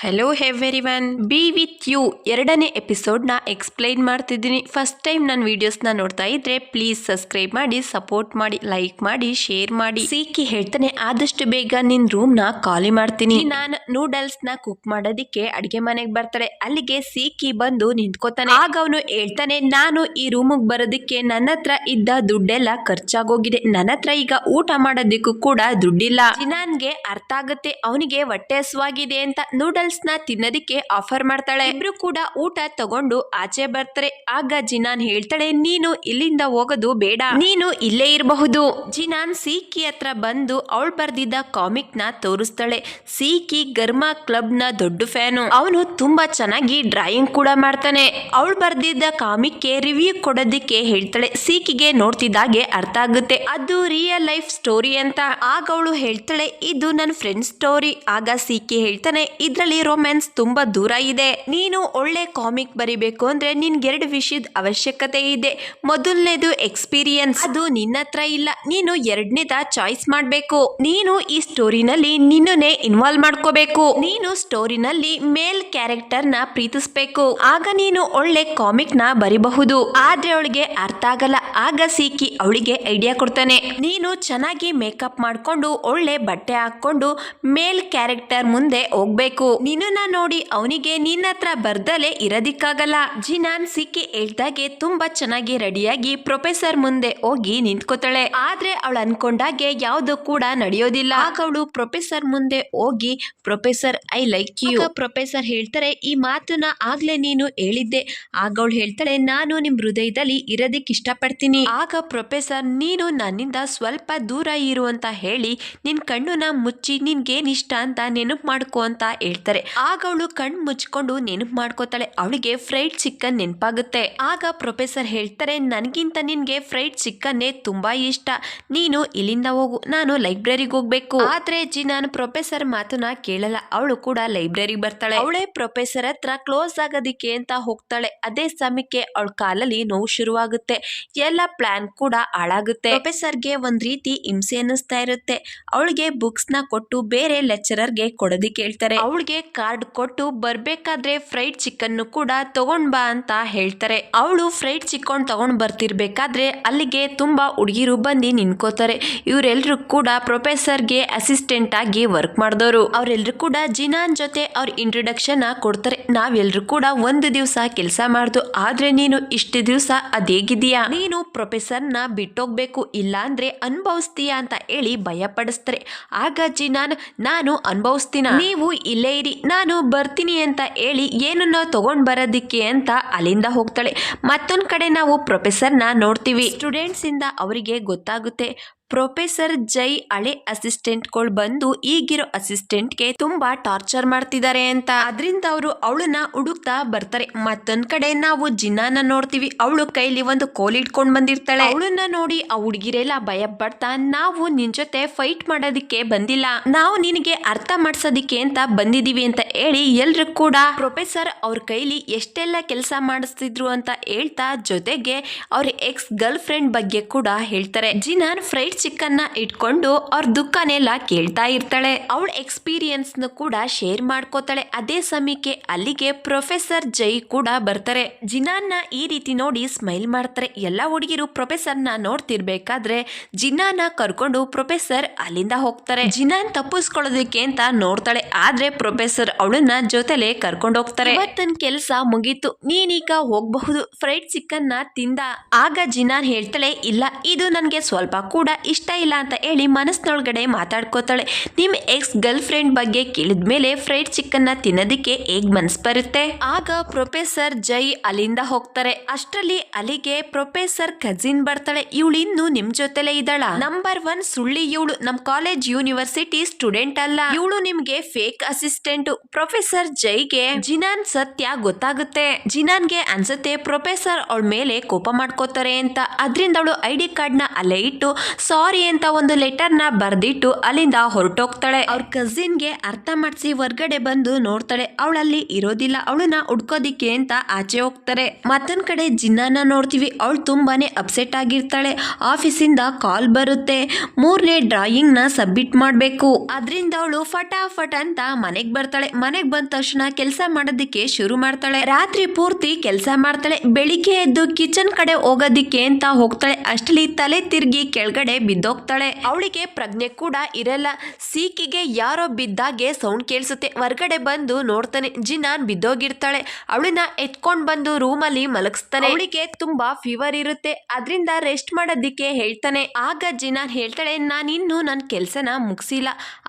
Hello everyone, be with you ಎರಡನೇ ಎಪಿಸೋಡ್ನ explain ಮಾಡ್ತಿದ್ದೀನಿ. ಫಸ್ಟ್ ಟೈಮ್ ನನ್ನ ವಿಡಿಯೋಸ್ನ ನೋಡ್ತಾ ಇದ್ರೆ ಪ್ಲೀಸ್ ಸಬ್ಸ್ಕ್ರೈಬ್ ಮಾಡಿ, ಸಪೋರ್ಟ್ ಮಾಡಿ, ಲೈಕ್ ಮಾಡಿ, ಶೇರ್ ಮಾಡಿ. ಸೀಕಿ ಹೇಳ್ತಾನೆ, ಆದಷ್ಟು ಬೇಗ ನಿನ್ ರೂಮ್ನ ಖಾಲಿ ಮಾಡ್ತೀನಿ. ನಾನು ನೂಡಲ್ಸ್ನ ಕುಕ್ ಮಾಡೋದಿಕ್ಕೆ ಅಡಿಗೆ ಮನೆಗೆ ಬರ್ತಾಳೆ. ಅಲ್ಲಿಗೆ ಸೀಕಿ ಬಂದು ನಿಂತ್ಕೋತಾನೆ. ಆಗ ಅವನು ಹೇಳ್ತಾನೆ, ನಾನು ಈ ರೂಮಿಗೆ ಬರೋದಕ್ಕೆ ನನ್ನ ಹತ್ರ ಇದ್ದ ದುಡ್ಡೆಲ್ಲ ಖರ್ಚಾಗೋಗಿದೆ. ನನ್ನ ಹತ್ರ ಈಗ ಊಟ ಮಾಡೋದಕ್ಕೂ ಕೂಡ ದುಡ್ಡಿಲ್ಲ. ಜಿನಾನ್ಗೆ ಅರ್ಥ ಆಗುತ್ತೆ ಅವನಿಗೆ ಹೊಟ್ಟೆ ಹಸುವಾಗಿದೆ ಅಂತ. ನೂಡಲ್ಸ್ ನ ತಿನ್ನೋದಿಕ್ಕೆ ಆಫರ್ ಮಾಡ್ತಾಳೆ. ಇಬ್ರು ಕೂಡ ಊಟ ತಗೊಂಡು ಆಚೆ ಬರ್ತಾರೆ. ಆಗ ಜಿನಾನ್ ಹೇಳ್ತಾಳೆ, ನೀನು ಇಲ್ಲಿಂದ ಹೋಗೋದು ಬೇಡ, ನೀನು ಇಲ್ಲೇ ಇರಬಹುದು. ಜಿನಾನ್ ಸೀಕಿ ಹತ್ರ ಬಂದು ಅವಳು ಬರ್ದಿದ್ದ ಕಾಮಿಕ್ ನ ತೋರಿಸ್ತಾಳೆ. ಸೀಕಿ ಗರ್ಮಾ ಕ್ಲಬ್ ನ ದೊಡ್ಡ ಫ್ಯಾನು. ಅವನು ತುಂಬಾ ಚೆನ್ನಾಗಿ ಡ್ರಾಯಿಂಗ್ ಕೂಡ ಮಾಡ್ತಾನೆ. ಅವಳು ಬರ್ದಿದ್ದ ಕಾಮಿಕ್ ಗೆ ರಿವ್ಯೂ ಕೊಡೋದಿಕ್ಕೆ ಹೇಳ್ತಾಳೆ. ಸೀಕಿಗೆ ನೋಡ್ತಿದ್ದಾಗೆ ಅರ್ಥ ಆಗುತ್ತೆ ಅದು ರಿಯಲ್ ಲೈಫ್ ಸ್ಟೋರಿ ಅಂತ. ಆಗ ಅವಳು ಹೇಳ್ತಾಳೆ, ಇದು ನನ್ನ ಫ್ರೆಂಡ್ ಸ್ಟೋರಿ. ಆಗ ಸೀಕಿ ಹೇಳ್ತಾನೆ, ಇದ್ರಲ್ಲಿ ರೊಮ್ಯಾನ್ಸ್ ತುಂಬಾ ದೂರ ಇದೆ. ನೀನು ಒಳ್ಳೆ ಕಾಮಿಕ್ ಬರಿಬೇಕು ಅಂದ್ರೆ ನಿನ್ಗೆ ಎರಡು ವಿಷಯದ ಅವಶ್ಯಕತೆ ಇದೆ. ಮೊದಲನೇದು ಎಕ್ಸ್ಪೀರಿಯನ್ಸ್, ಅದು ನಿನ್ನ ಹತ್ರ ಇಲ್ಲ. ನೀನು ಎರಡನೇದ ಚಾಯ್ಸ್ ಮಾಡ್ಬೇಕು. ನೀನು ಈ ಸ್ಟೋರಿನಲ್ಲಿ ನಿನ್ನನ್ನೇ ಇನ್ವಾಲ್ವ್ ಮಾಡ್ಕೋಬೇಕು. ನೀನು ಸ್ಟೋರಿನಲ್ಲಿ ಮೇಲ್ ಕ್ಯಾರೆಕ್ಟರ್ ನ ಪ್ರೀತಿಸ್ಬೇಕು. ಆಗ ನೀನು ಒಳ್ಳೆ ಕಾಮಿಕ್ ನ ಬರಿಬಹುದು. ಆದ್ರೆ ಅವಳಿಗೆ ಅರ್ಥ ಆಗಲ್ಲ. ಆಗ ಸೀಕಿ ಅವಳಿಗೆ ಐಡಿಯಾ ಕೊಡ್ತಾನೆ. ನೀನು ಚೆನ್ನಾಗಿ ಮೇಕಪ್ ಮಾಡ್ಕೊಂಡು ಒಳ್ಳೆ ಬಟ್ಟೆ ಹಾಕೊಂಡು ಮೇಲ್ ಕ್ಯಾರೆಕ್ಟರ್ ಮುಂದೆ ಹೋಗ್ಬೇಕು. ನಿನ್ನ ನೋಡಿ ಅವನಿಗೆ ನಿನ್ನ ಹತ್ರ ಬರ್ದಲೆ ಇರೋದಿಕ್ಕಾಗಲ್ಲ. ಜಿನಾನ್ ಸಿಕ್ಕಿ ಹೇಳ್ದಾಗೆ ತುಂಬಾ ಚೆನ್ನಾಗಿ ರೆಡಿಯಾಗಿ ಪ್ರೊಫೆಸರ್ ಮುಂದೆ ಹೋಗಿ ನಿಂತ್ಕೋತಾಳೆ. ಆದ್ರೆ ಅವಳು ಅನ್ಕೊಂಡಾಗೆ ಯಾವ್ದು ಕೂಡ ನಡೆಯೋದಿಲ್ಲ. ಆಗ ಅವಳು ಪ್ರೊಫೆಸರ್ ಮುಂದೆ ಹೋಗಿ, professor I like you. Professor ಹೇಳ್ತಾರೆ, ಈ ಮಾತನ್ನ ಆಗ್ಲೇ ನೀನು ಹೇಳಿದ್ದೆ. ಆಗ ಅವಳು ಹೇಳ್ತಾಳೆ, ನಾನು ನಿಮ್ ಹೃದಯದಲ್ಲಿ ಇರೋದಿಕ್ ಇಷ್ಟಪಡ್ತೀನಿ. ಆಗ ಪ್ರೊಫೆಸರ್, ನೀನು ನನ್ನಿಂದ ಸ್ವಲ್ಪ ದೂರ ಇರು ಅಂತ ಹೇಳಿ ನಿನ್ ಕಣ್ಣುನ ಮುಚ್ಚಿ ನಿನ್ಗೇನ್ ಇಷ್ಟ ಅಂತ ನೆನಪು ಮಾಡ್ಕೊ ಅಂತ ಹೇಳ್ತಾರೆ. ಆಗ ಅವಳು ಕಣ್ ಮುಚ್ಕೊಂಡು ನೆನಪು ಮಾಡ್ಕೋತಾಳೆ. ಅವಳಿಗೆ ಫ್ರೈಡ್ ಚಿಕನ್ ನೆನಪಾಗುತ್ತೆ. ಆಗ ಪ್ರೊಫೆಸರ್ ಹೇಳ್ತಾರೆ, ನನ್ಗಿಂತ ನಿನ್ಗೆ ಫ್ರೈಡ್ ಚಿಕನ್ನೇ ತುಂಬಾ ಇಷ್ಟ. ನೀನು ಇಲ್ಲಿಂದ ಹೋಗು, ನಾನು ಲೈಬ್ರರಿಗೆ ಹೋಗ್ಬೇಕು. ಆದ್ರೆ ಜಿನಾನ್ ಪ್ರೊಫೆಸರ್ ಮಾತನ್ನ ಕೇಳಲ್ಲ. ಅವಳು ಕೂಡ ಲೈಬ್ರರಿಗೆ ಬರ್ತಾಳೆ. ಅವಳೇ ಪ್ರೊಫೆಸರ್ ಹತ್ರ ಕ್ಲೋಸ್ ಆಗೋದಿಕ್ಕೆ ಅಂತ ಹೋಗ್ತಾಳೆ. ಅದೇ ಸಮಯಕ್ಕೆ ಅವಳ ಕಾಲಲ್ಲಿ ನೋವು ಶುರುವಾಗುತ್ತೆ. ಎಲ್ಲ ಪ್ಲಾನ್ ಕೂಡ ಹಾಳಾಗುತ್ತೆ. ಪ್ರೊಫೆಸರ್ಗೆ ಒಂದ್ ರೀತಿ ಹಿಂಸೆ ಅನ್ನಿಸ್ತಾ ಇರುತ್ತೆ. ಅವಳಿಗೆ ಬುಕ್ಸ್ ನ ಕೊಟ್ಟು ಬೇರೆ ಲೆಕ್ಚರರ್ಗೆ ಕೊಡೋದಿಕ್ಕೆ ಹೇಳ್ತಾರೆ. ಅವಳಿಗೆ ಕಾರ್ಡ್ ಕೊಟ್ಟು ಬರ್ಬೇಕಾದ್ರೆ ಫ್ರೈಡ್ ಚಿಕನ್ ಕೂಡ ತಗೊಂಡ್ ಬಾ ಅಂತ ಹೇಳ್ತಾರೆ. ಅವಳು ಫ್ರೈಡ್ ಚಿಕನ್ ತಗೊಂಡ್ ಬರ್ತಿರ್ಬೇಕಾದ್ರೆ ಅಲ್ಲಿಗೆ ತುಂಬಾ ಹುಡುಗಿರು ಬಂದು ನಿನ್ಕೋತಾರೆ. ಇವರೆಲ್ಲರೂ ಕೂಡ ಪ್ರೊಫೆಸರ್ಗೆ ಅಸಿಸ್ಟೆಂಟ್ ಆಗಿ ವರ್ಕ್ ಮಾಡಿದವರು. ಅವರೆಲ್ಲರೂ ಕೂಡ ಜಿನಾನ್ ಜೊತೆ ಅವ್ರ ಇಂಟ್ರೊಡಕ್ಷನ್ ಕೊಡ್ತಾರೆ. ನಾವೆಲ್ಲರೂ ಕೂಡ ಒಂದು ದಿವಸ ಕೆಲಸ ಮಾಡ್ದು, ಆದ್ರೆ ನೀನು ಇಷ್ಟು ದಿವಸ ಅದೇಗಿದೀಯಾ, ನೀನು ಪ್ರೊಫೆಸರ್ ನ ಬಿಟ್ಟೋಗ್ಬೇಕು, ಇಲ್ಲ ಅಂದ್ರೆ ಅನುಭವಿಸ್ತೀಯಾ ಅಂತ ಹೇಳಿ ಭಯ ಪಡಿಸ್ತಾರೆ. ಆಗ ಜಿನಾನ್, ನಾನು ಅನುಭವಿಸ್ತೀನ, ನೀವು ಇಲ್ಲೇ ಇರಿ, ನಾನು ಬರ್ತೀನಿ ಅಂತ ಹೇಳಿ ಏನನ್ನೋ ತಗೊಂಡ್ ಬರೋದಿಕ್ಕೆ ಅಂತ ಅಲ್ಲಿಂದ ಹೋಗ್ತಾಳೆ. ಮತ್ತೊಂದ್ ಕಡೆ ನಾವು ಪ್ರೊಫೆಸರ್ನ ನೋಡ್ತೀವಿ. ಸ್ಟೂಡೆಂಟ್ಸ್ ಇಂದ ಅವರಿಗೆ ಗೊತ್ತಾಗುತ್ತೆ ಪ್ರೊಫೆಸರ್ ಜೈ ಹಳೆ ಅಸಿಸ್ಟೆಂಟ್ಗಳು ಬಂದು ಈಗಿರೋ ಅಸಿಸ್ಟೆಂಟ್ಗೆ ತುಂಬಾ ಟಾರ್ಚರ್ ಮಾಡ್ತಿದ್ದಾರೆ ಅಂತ. ಅದರಿಂದ ಅವರು ಅವಳನ್ನ ಹುಡುಕ್ತಾ ಬರ್ತಾರೆ. ಮತ್ತೊಂದ್ ಕಡೆ ನಾವು ಜಿನಾನ ನೋಡ್ತೀವಿ. ಅವಳು ಕೈಲಿ ಒಂದು ಕೋಲ್ ಇಟ್ಕೊಂಡ್ ಬಂದಿರ್ತಾಳೆ. ಅವಳನ್ನ ನೋಡಿ ಆ ಹುಡುಗಿರೆಲ್ಲ ಭಯ ಪಡ್ತಾ, ನಾವು ನಿನ್ ಜೊತೆ ಫೈಟ್ ಮಾಡೋದಿಕ್ಕೆ ಬಂದಿಲ್ಲ, ನಾವು ನಿನಗೆ ಅರ್ಥ ಮಾಡ್ಸೋದಿಕ್ಕೆ ಅಂತ ಬಂದಿದೀವಿ ಅಂತ ಹೇಳಿ ಎಲ್ರು ಕೂಡ ಪ್ರೊಫೆಸರ್ ಅವ್ರ ಕೈಲಿ ಎಷ್ಟೆಲ್ಲ ಕೆಲಸ ಮಾಡಿಸ್ತಿದ್ರು ಅಂತ ಹೇಳ್ತಾ, ಜೊತೆಗೆ ಅವ್ರ ಎಕ್ಸ್ ಗರ್ಲ್ ಫ್ರೆಂಡ್ ಬಗ್ಗೆ ಕೂಡ ಹೇಳ್ತಾರೆ. ಜಿನಾನ್ ಫ್ರೈಡ್ ಚಿಕನ್ ನ ಇಟ್ಕೊಂಡು ಅವ್ರ ದುಃಖನೆಲ್ಲ ಕೇಳ್ತಾ ಇರ್ತಾಳೆ. ಅವಳ ಎಕ್ಸ್ಪೀರಿಯನ್ಸ್ ನ ಕೂಡ ಶೇರ್ ಮಾಡ್ಕೋತಾಳೆ. ಅದೇ ಸಮಯಕ್ಕೆ ಅಲ್ಲಿಗೆ ಪ್ರೊಫೆಸರ್ ಜೈ ಕೂಡ ಬರ್ತಾರೆ. ಜಿನಾನ್ ನ ಈ ರೀತಿ ನೋಡಿ ಸ್ಮೈಲ್ ಮಾಡ್ತಾರೆ. ಎಲ್ಲಾ ಹುಡುಗಿರು ಪ್ರೊಫೆಸರ್ ನ ನೋಡ್ತಿರ್ಬೇಕಾದ್ರೆ ಜಿನಾನ ಕರ್ಕೊಂಡು ಪ್ರೊಫೆಸರ್ ಅಲ್ಲಿಂದ ಹೋಗ್ತಾರೆ. ಜಿನಾನ್ ತಪ್ಪಿಸ್ಕೊಳ್ಳೋದಕ್ಕೆ ಅಂತ ನೋಡ್ತಾಳೆ. ಆದ್ರೆ ಪ್ರೊಫೆಸರ್ ಅವಳನ್ನ ಜೊತೆಲೆ ಕರ್ಕೊಂಡು ಹೋಗ್ತಾರೆ. ಇವತ್ತಿನ ಕೆಲಸ ಮುಗೀತು, ನೀನೀಗ ಹೋಗಬಹುದು, ಫ್ರೈಡ್ ಚಿಕನ್ ನ ತಿಂದ. ಆಗ ಜಿನಾನ್ ಹೇಳ್ತಾಳೆ, ಇಲ್ಲ, ಇದು ನನ್ಗೆ ಸ್ವಲ್ಪ ಕೂಡ ಇಷ್ಟ ಇಲ್ಲ ಅಂತ ಹೇಳಿ ಮನಸ್ಸಿನೊಳಗಡೆ ಮಾತಾಡ್ಕೋತಾಳೆ. ನಿಮ್ ಎಕ್ಸ್ ಗರ್ಲ್ ಫ್ರೆಂಡ್ ಬಗ್ಗೆ ಕೇಳಿದ್ಮೇಲೆ ಫ್ರೈಡ್ ಚಿಕನ್ ನ ತಿನ್ನೋದಿಕ್ಕೆ ಹೇಗ್ ಮನ್ಸ್ ಬರುತ್ತೆ. ಆಗ ಪ್ರೊಫೆಸರ್ ಜೈ ಅಲ್ಲಿಂದ ಹೋಗ್ತಾರೆ. ಅಷ್ಟರಲ್ಲಿ ಅಲ್ಲಿಗೆ ಪ್ರೊಫೆಸರ್ ಕಜಿನ್ ಬರ್ತಾಳೆ. ಇವಳು ಇನ್ನು ನಿಮ್ ಜೊತೆಲೆ ಇದ್ದಾಳ. ನಂಬರ್ 1 ಸುಳ್ಳಿ ಇವಳು, ನಮ್ ಕಾಲೇಜ್ ಯೂನಿವರ್ಸಿಟಿ ಸ್ಟೂಡೆಂಟ್ ಅಲ್ಲ, ಇವಳು ನಿಮ್ಗೆ ಫೇಕ್ ಅಸಿಸ್ಟೆಂಟ್. ಪ್ರೊಫೆಸರ್ ಜೈಗೆ ಜಿನಾನ್ ಸತ್ಯ ಗೊತ್ತಾಗುತ್ತೆ. ಜಿನಾನ್ಗೆ ಅನ್ಸುತ್ತೆ ಪ್ರೊಫೆಸರ್ ಅವಳ ಮೇಲೆ ಕೋಪ ಮಾಡ್ಕೋತಾರೆ ಅಂತ. ಅದ್ರಿಂದ ಅವಳು ಐಡಿ ಕಾರ್ಡ್ ನ ಅಲ್ಲೇ ಇಟ್ಟು ಸಾರಿ ಅಂತ ಒಂದು ಲೆಟರ್ ನ ಬರ್ದಿಟ್ಟು ಅಲ್ಲಿಂದ ಹೊರಟೋಗ್ತಾಳೆ. ಅವ್ರ ಕಸಿನ್ಗೆ ಅರ್ಥ ಮಾಡಿಸಿ ಹೊರ್ಗಡೆ ಬಂದು ನೋಡ್ತಾಳೆ, ಅವಳಲ್ಲಿ ಇರೋದಿಲ್ಲ. ಅವಳನ್ನ ಹುಡ್ಕೋದಿಕ್ಕೆ ಅಂತ ಆಚೆ ಹೋಗ್ತಾರೆ. ಮತ್ತೊಂದ್ ಕಡೆ ಜಿನ್ನಾನ ನೋಡ್ತೀವಿ. ಅವಳು ತುಂಬಾನೇ ಅಪ್ಸೆಟ್ ಆಗಿರ್ತಾಳೆ. ಆಫೀಸಿಂದ ಕಾಲ್ ಬರುತ್ತೆ, 3ನೇ ಡ್ರಾಯಿಂಗ್ ನ ಸಬ್ಮಿಟ್ ಮಾಡ್ಬೇಕು. ಅದ್ರಿಂದ ಅವಳು ಫಟಾಫಟ್ ಅಂತ ಮನೆಗ್ ಬರ್ತಾಳೆ. ಮನೆಗ್ ಬಂದ ತಕ್ಷಣ ಕೆಲಸ ಮಾಡೋದಿಕ್ಕೆ ಶುರು ಮಾಡ್ತಾಳೆ. ರಾತ್ರಿ ಪೂರ್ತಿ ಕೆಲಸ ಮಾಡ್ತಾಳೆ. ಬೆಳಿಗ್ಗೆ ಎದ್ದು ಕಿಚನ್ ಕಡೆ ಹೋಗೋದಿಕ್ಕೆ ಅಂತ ಹೋಗ್ತಾಳೆ. ಅಷ್ಟರಲ್ಲಿ ತಲೆ ತಿರ್ಗಿ ಕೆಳಗಡೆ ಬಿದ್ದೋಗ್ತಾಳೆ. ಅವಳಿಗೆ ಪ್ರಜ್ಞೆ ಕೂಡ ಇರಲ್ಲ. ಸೀಕಿಗೆ ಯಾರೋ ಬಿದ್ದಾಗೆ ಸೌಂಡ್ ಕೇಳಿಸುತ್ತೆ. ಹೊರಗಡೆ ಬಂದು ನೋಡ್ತಾನೆ, ಜಿನಾನ್ ಬಿದ್ದೋಗಿರ್ತಾಳೆ. ಅವಳನ್ನ ಎತ್ಕೊಂಡ್ ಬಂದು ರೂಮ್ ಅಲ್ಲಿ ಮಲಗಿಸ್ತಾನೆ. ಅವಳಿಗೆ ತುಂಬಾ ಫೀವರ್ ಇರುತ್ತೆ, ಅದರಿಂದ ರೆಸ್ಟ್ ಮಾಡೋದಿಕ್ಕೆ ಹೇಳ್ತಾನೆ. ಆಗ ಜಿನಾನ್ ಹೇಳ್ತಾಳೆ, ನಾನಿನ್ನು ನನ್ನ ಕೆಲಸನ ಮುಗಿಸಿಲ್ಲ.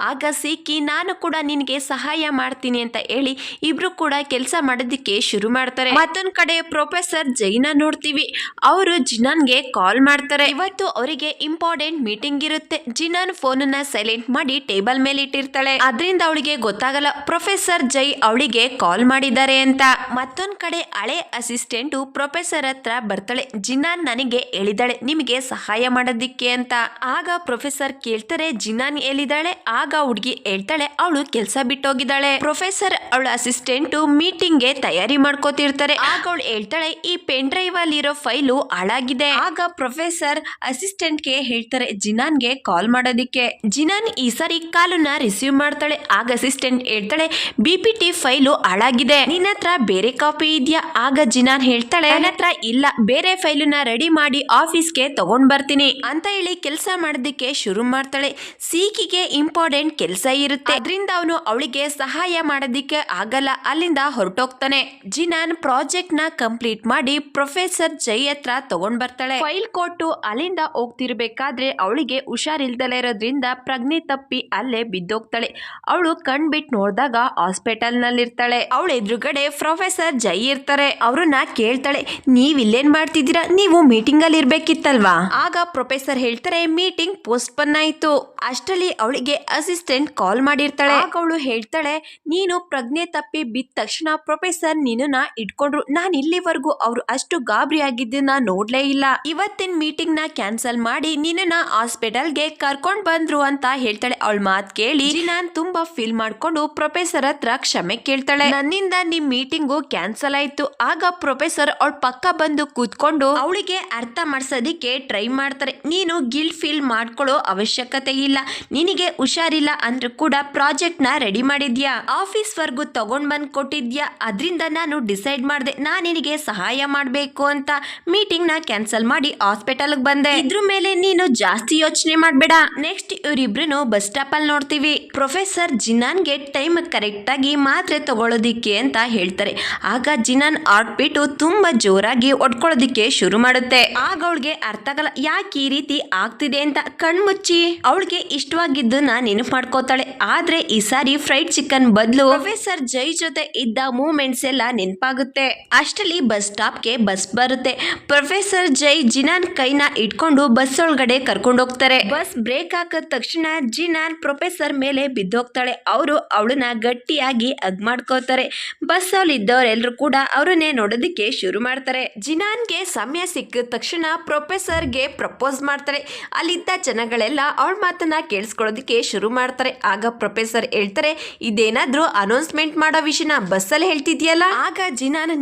ಆಗ ಸೀಕಿ, ನಾನು ಕೂಡ ನಿನಗೆ ಸಹಾಯ ಮಾಡ್ತೀನಿ ಅಂತ ಹೇಳಿ ಇಬ್ರು ಕೂಡ ಕೆಲಸ ಮಾಡೋದಿಕ್ಕೆ ಶುರು ಮಾಡ್ತಾರೆ. ಮತ್ತೊಂದ್ ಕಡೆ ಪ್ರೊಫೆಸರ್ ಜೈನ ನೋಡ್ತೀವಿ. ಅವರು ಜಿನಾನ್ಗೆ ಕಾಲ್ ಮಾಡ್ತಾರೆ. ಇವತ್ತು ಅವರಿಗೆ ಇಂಪಾರ್ಟೆಂಟ್ ಮೀಟಿಂಗ್ ಇರುತ್ತೆ. ಜಿನಾನ್ ಫೋನ್ ನ ಸೈಲೆಂಟ್ ಮಾಡಿ ಟೇಬಲ್ ಮೇಲೆ ಇಟ್ಟಿರ್ತಾಳೆ. ಅದರಿಂದ ಅವಳಿಗೆ ಗೊತ್ತಾಗಲ್ಲ ಪ್ರೊಫೆಸರ್ ಜೈ ಅವಳಿಗೆ ಕಾಲ್ ಮಾಡಿದ್ದಾರೆ ಅಂತ. ಮತ್ತೊಂದ್ ಕಡೆ ಹಳೆ ಅಸಿಸ್ಟೆಂಟ್ ಪ್ರೊಫೆಸರ್ ಹತ್ರ ಬರ್ತಾಳೆ. ಜಿನಾನ್ ನನಗೆ ಹೇಳಿದಾಳೆ ನಿಮಗೆ ಸಹಾಯ ಮಾಡೋದಿಕ್ಕೆ ಅಂತ. ಆಗ ಪ್ರೊಫೆಸರ್ ಕೇಳ್ತಾರೆ, ಜಿನಾನ್ ಹೇಳಿದಾಳೆ? ಆಗ ಹುಡುಗಿ ಹೇಳ್ತಾಳೆ, ಅವಳು ಕೆಲಸ ಬಿಟ್ಟೋಗಿದ್ದಾಳೆ. ಪ್ರೊಫೆಸರ್ ಅವಳ ಅಸಿಸ್ಟೆಂಟ್ ಮೀಟಿಂಗ್ ಗೆ ತಯಾರಿ ಮಾಡ್ಕೋತಿರ್ತಾರೆ. ಆಗ ಅವಳು ಹೇಳ್ತಾಳೆ, ಈ ಪೆನ್ ಡ್ರೈವ್ ಅಲ್ಲಿರೋ ಫೈಲು ಹಾಳಾಗಿದೆ. ಆಗ ಪ್ರೊಫೆಸರ್ ಅಸಿಸ್ಟೆಂಟ್ ಗೆ ಹೇಳ್ತಾರೆ ಜಿನಾನ್ಗೆ ಕಾಲ್ ಮಾಡೋದಿಕ್ಕೆ. ಜಿನಾನ್ ಈ ಸಾರಿ ಕಾಲನ್ನ ರಿಸೀವ್ ಮಾಡ್ತಾಳೆ. ಆಗ ಅಸಿಸ್ಟೆಂಟ್ ಹೇಳ್ತಾಳೆ, BPT ಫೈಲು ಹಾಳಾಗಿದೆ, ನಿನ್ನ ಹತ್ರ ಬೇರೆ ಕಾಪಿ ಇದೆಯಾ? ಆಗ ಜಿನಾನ್ ಹೇಳ್ತಾಳೆ, ನನ್ನ ಹತ್ರ ಇಲ್ಲ, ಬೇರೆ ಫೈಲನ್ನ ರೆಡಿ ಮಾಡಿ ಆಫೀಸ್ಗೆ ತಗೊಂಡ್ ಬರ್ತೀನಿ ಅಂತ ಹೇಳಿ ಕೆಲಸ ಮಾಡೋದಿಕ್ಕೆ ಶುರು ಮಾಡ್ತಾಳೆ. ಸೀಕಿಗೆ ಇಂಪಾರ್ಟೆಂಟ್ ಕೆಲಸ ಇರುತ್ತೆ, ಅದರಿಂದ ಅವನು ಅವಳಿಗೆ ಸಹಾಯ ಮಾಡೋದಿಕ್ಕೆ ಆಗಲ್ಲ. ಅಲ್ಲಿಂದ ಹೊರಟೋಗ್ತಾನೆ. ಜಿನಾನ್ ಪ್ರಾಜೆಕ್ಟ್ ನ ಕಂಪ್ಲೀಟ್ ಮಾಡಿ ಪ್ರೊಫೆಸರ್ ಜೈ ಹತ್ರ ತಗೊಂಡ್ ಬರ್ತಾಳೆ. ಫೈಲ್ ಕೊಟ್ಟು ಅಲ್ಲಿಂದ ಹೋಗ್ತಿರ್ಬೇಕಾದ್ರೆ ಅವಳಿಗೆ ಹುಷಾರಿಲ್ದಲೇ ಇರೋದ್ರಿಂದ ಪ್ರಜ್ಞೆ ತಪ್ಪಿ ಅಲ್ಲೇ ಬಿದ್ದೋಗ್ತಾಳೆ. ಅವಳು ಕಣ್ ಬಿಟ್ಟು ನೋಡಿದಾಗ ಹಾಸ್ಪಿಟಲ್ ನಲ್ಲಿ ಇರ್ತಾಳೆ. ಅವಳ ಎದುರುಗಡೆ ಪ್ರೊಫೆಸರ್ ಜೈ ಇರ್ತಾರೆ. ಅವ್ರನ್ನ ಕೇಳ್ತಾಳೆ, ನೀವ್ ಇಲ್ಲೇನ್ ಮಾಡ್ತಿದ್ದೀರಾ? ನೀವು ಮೀಟಿಂಗ್ ಅಲ್ಲಿ ಇರ್ಬೇಕಿತ್ತಲ್ವಾ? ಆಗ ಪ್ರೊಫೆಸರ್ ಹೇಳ್ತಾರೆ, ಮೀಟಿಂಗ್ ಪೋಸ್ಟ್ಪೋನ್ ಆಯ್ತು. ಅಷ್ಟರಲ್ಲಿ ಅವಳಿಗೆ ಅಸಿಸ್ಟೆಂಟ್ ಕಾಲ್ ಮಾಡಿರ್ತಾಳೆ. ಆಗ ಅವಳು ಹೇಳ್ತಾಳೆ, ನೀನು ಪ್ರಜ್ಞೆ ತಪ್ಪಿ ಬಿದ್ದ ತಕ್ಷಣ ಪ್ರೊಫೆಸರ್ ನಿನ್ನ ಇಟ್ಕೊಂಡ್ರು. ನಾನು ಇಲ್ಲಿವರೆಗೂ ಅವ್ರು ಅಷ್ಟು ಗಾಬರಿ ಆಗಿದ್ದನ್ನ ನೋಡ್ಲೇ ಇಲ್ಲ. ಇವತ್ತಿನ ಮೀಟಿಂಗ್ ನ ಕ್ಯಾನ್ಸಲ್ ಮಾಡಿ ನಿನ್ನ ಹಾಸ್ಪಿಟಲ್ಗೆ ಕರ್ಕೊಂಡ್ ಬಂದ್ರು ಅಂತ ಹೇಳ್ತಾಳೆ. ಅವಳ ಮಾತ್ ಕೇಳಿ ಜಿನಾನ್ ತುಂಬಾ ಫೀಲ್ ಮಾಡ್ಕೊಂಡು ಪ್ರೊಫೆಸರ್ ಹತ್ರ ಕ್ಷಮೆ ಕೇಳ್ತಾಳೆ. ನನ್ನಿಂದ ನಿಮ್ ಮೀಟಿಂಗು ಕ್ಯಾನ್ಸಲ್ ಆಯ್ತು. ಆಗ ಪ್ರೊಫೆಸರ್ ಅವಳ ಪಕ್ಕ ಬಂದು ಕೂತ್ಕೊಂಡು ಅವಳಿಗೆ ಅರ್ಥ ಮಾಡ್ಸೋದಿಕ್ಕೆ ಟ್ರೈ ಮಾಡ್ತಾರೆ. ನೀನು ಗಿಲ್ಟ್ ಫೀಲ್ ಮಾಡ್ಕೊಳ್ಳೋ ಅವಶ್ಯಕತೆ ಇಲ್ಲ. ನಿನಗೆ ಹುಷಾರಿಲ್ಲ ಅಂದ್ರೂ ಕೂಡ ಪ್ರಾಜೆಕ್ಟ್ ನ ರೆಡಿ ಮಾಡಿದ್ಯಾ, ಆಫೀಸ್ ವರ್ಗು ತಗೊಂಡ್ ಬಂದ್ ಕೊಟ್ಟಿದ್ಯಾ. ಅದ್ರಿಂದ ನಾನು ಡಿಸೈಡ್ ಮಾಡಿದೆ ನಾನು ನಿನಗೆ ಸಹಾಯ ಮಾಡ್ಬೇಕು ಅಂತ ಮೀಟಿಂಗ್ ನ ಕ್ಯಾನ್ಸಲ್ ಮಾಡಿ ಹಾಸ್ಪಿಟಲ್ ಬಂದೆ. ಇದ್ರ ಮೇಲೆ ನೀನು ಜಾಸ್ತಿ ಯೋಚನೆ ಮಾಡ್ಬೇಡ. ನೆಕ್ಸ್ಟ್ ಇವರಿಬ್ರು ಬಸ್ ಸ್ಟಾಪ್ ಅಲ್ಲಿ ನೋಡ್ತೀವಿ. ಪ್ರೊಫೆಸರ್ ಜಿನಾನ್ಗೆ ಟೈಮ್ ಕರೆಕ್ಟ್ ಆಗಿ ಮಾತ್ರೆ ತಗೊಳ್ಳೋದಿಕ್ಕೆ ಅಂತ ಹೇಳ್ತಾರೆ. ಆಗ ಜಿನಾನ್ ಹಾರ್ಟ್ ಬೀಟ್ ತುಂಬಾ ಜೋರಾಗಿ ಒಡ್ಕೊಳ್ಳೋದಿಕ್ಕೆ ಶುರು ಮಾಡುತ್ತೆ. ಆಗ ಅವಳಿಗೆ ಅರ್ಥ ಆಗಲ್ಲ ಯಾಕೆ ಈ ರೀತಿ ಆಗ್ತಿದೆ ಅಂತ. ಕಣ್ಮುಚ್ಚಿ ಅವಳಿಗೆ ಇಷ್ಟವಾಗಿದ್ದನ್ನ ನೆನಪು ಮಾಡ್ಕೋತಾಳೆ. ಆದ್ರೆ ಈ ಸಾರಿ ಫ್ರೈಡ್ ಚಿಕನ್ ಬದಲು ಪ್ರೊಫೆಸರ್ ಜೈ ಜೊತೆ ಇದ್ದ ಮೂಮೆಂಟ್ಸ್ ಎಲ್ಲ ನೆನಪಾಗುತ್ತೆ. ಅಷ್ಟರಲ್ಲಿ ಬಸ್ ಸ್ಟಾಪ್ಗೆ ಬಸ್ ಬರುತ್ತೆ. ಪ್ರೊಫೆಸರ್ ಜೈ ಜಿನಾನ್ ಕೈನ ಇಟ್ಕೊಂಡು ಬಸ್ ಒಳಗಡೆ ಕರ್ಕೊಂಡು ಹೋಗ್ತಾರೆ. ಬಸ್ ಬ್ರೇಕ್ ಹಾಕಿದ ತಕ್ಷಣ ಜಿನಾನ್ ಪ್ರೊಫೆಸರ್ ಮೇಲೆ ಬಿದ್ದೋಗ್ತಾಳೆ. ಅವರು ಅವಳನ್ನ ಗಟ್ಟಿಯಾಗಿ ಹಗ್ ಮಾಡ್ಕೋತಾರೆ. ಬಸ್ ಅಲ್ಲಿ ಇದ್ದವರೆಲ್ಲರೂ ಕೂಡ ಅವ್ರನ್ನೇ ನೋಡೋದಿಕ್ಕೆ ಶುರು ಮಾಡ್ತಾರೆ. ಜಿನಾನ್ಗೆ ಸಮಯ ಸಿಕ್ಕಿದ ತಕ್ಷಣ ಪ್ರೊಫೆಸರ್ಗೆ ಪ್ರಪೋಸ್ ಮಾಡ್ತಾರೆ. ಅಲ್ಲಿದ್ದ ಜನಗಳೆಲ್ಲ ಅವಳ ಮಾತನ್ನ ಕೇಳಿಸ್ಕೊಳ್ಳೋದಿಕ್ಕೆ ಶುರು ಮಾಡ್ತಾರೆ. ಆಗ ಪ್ರೊಫೆಸರ್ ಹೇಳ್ತಾರೆ, ಇದೇನಾದ್ರೂ ಅನೌನ್ಸ್ಮೆಂಟ್ ಮಾಡೋ ವಿಷಯನ ಬಸ್ಸಲ್ಲಿ ಹೇಳ್ತಿದ್ಯಲ್ಲ. ಆಗ ಜಿನಾನ್